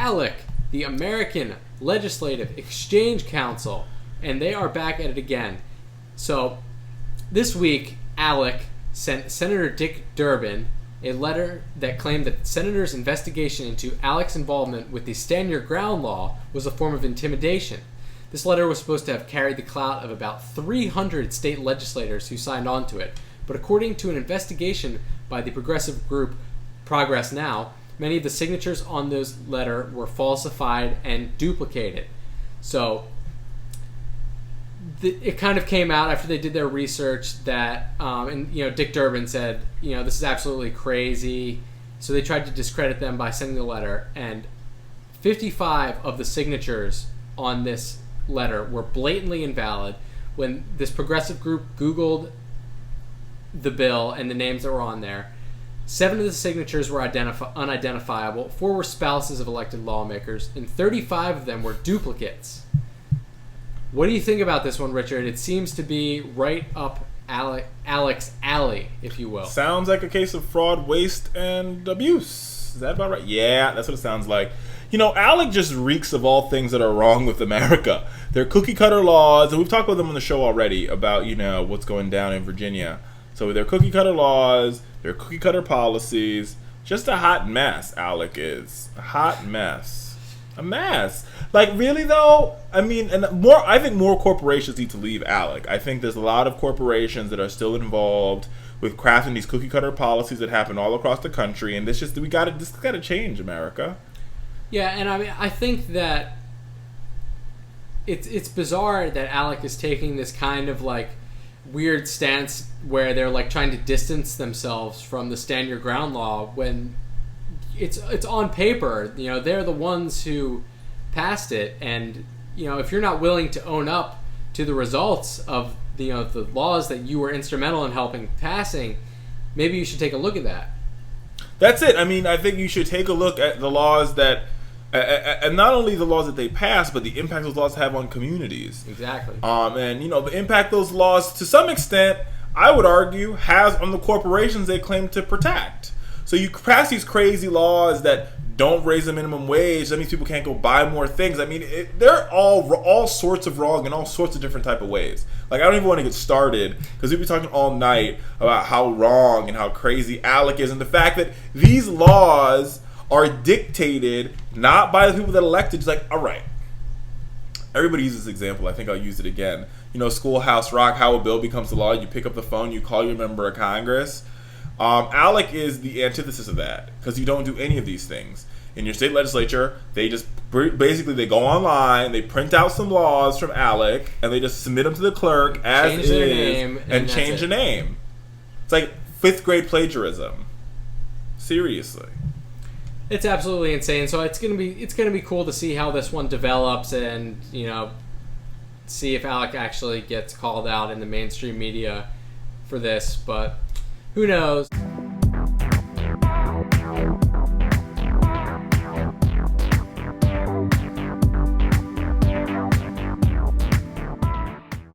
ALEC, the American Legislative Exchange Council, and they are back at it again. So this week, ALEC sent Senator Dick Durbin a letter that claimed that the senator's investigation into ALEC's involvement with the Stand Your Ground law was a form of intimidation. This letter was supposed to have carried the clout of about 300 state legislators who signed on to it, but according to an investigation by the progressive group ProgressNow, many of the signatures on those letter were falsified and duplicated. So it kind of came out after they did their research that, and Dick Durbin said, this is absolutely crazy. So they tried to discredit them by sending the letter, and 55 of the signatures on this letter were blatantly invalid. When this progressive group Googled the bill and the names that were on there, 7 of the signatures were unidentifiable, 4 were spouses of elected lawmakers, and 35 of them were duplicates. What do you think about this one, Richard? It seems to be right up ALEC's alley, if you will. Sounds like a case of fraud, waste, and abuse. Is that about right? Yeah, that's what it sounds like. ALEC just reeks of all things that are wrong with America. They're cookie-cutter laws, and we've talked about them on the show already about, what's going down in Virginia. So they're cookie-cutter laws, they're cookie-cutter policies. Just a hot mess, ALEC is. A hot mess. A mess. Like, really, though? I think more corporations need to leave ALEC. I think there's a lot of corporations that are still involved with crafting these cookie-cutter policies that happen all across the country, and this got to change, America. Yeah, and I think that it's bizarre that ALEC is taking this kind of like weird stance where they're like trying to distance themselves from the Stand Your Ground law when it's on paper. They're the ones who passed it, and if you're not willing to own up to the results of the laws that you were instrumental in helping passing, maybe you should take a look at that. That's it. I think you should take a look at the laws that and not only the laws that they pass, but the impact those laws have on communities. Exactly. And the impact those laws, to some extent, I would argue, has on the corporations they claim to protect. So you pass these crazy laws that don't raise the minimum wage. That means people can't go buy more things. They're all sorts of wrong in all sorts of different type of ways. Like, I don't even want to get started because we've been talking all night about how wrong and how crazy ALEC is, and the fact that these laws are dictated not by the people that elected. It's like, all right, everybody uses this example. I think I'll use it again. Schoolhouse Rock, how a bill becomes the law. You pick up the phone, you call your member of Congress. ALEC is the antithesis of that because you don't do any of these things. In your state legislature, they just basically go online, they print out some laws from ALEC, and they just submit them to the clerk as change is their name, and change the name. It's like 5th grade plagiarism. Seriously. It's absolutely insane. So it's gonna be cool to see how this one develops, and see if ALEC actually gets called out in the mainstream media for this. But who knows?